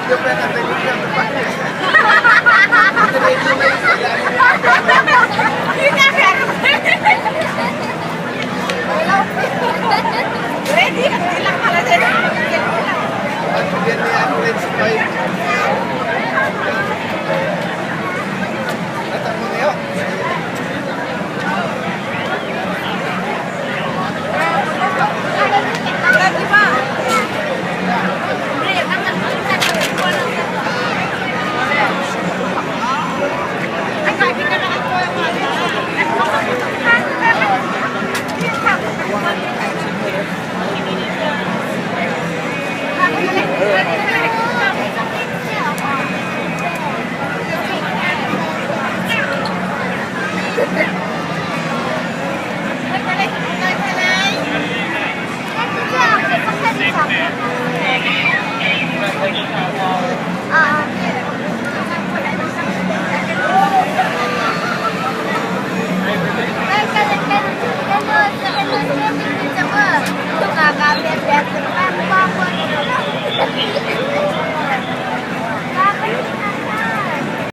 Yo pernah tengok yang tempatnya. Kita ready Ready, bilang malah jadi. Aku dia ni aku lain supaya. Datang ni yuk. Lagi pak. Thank you.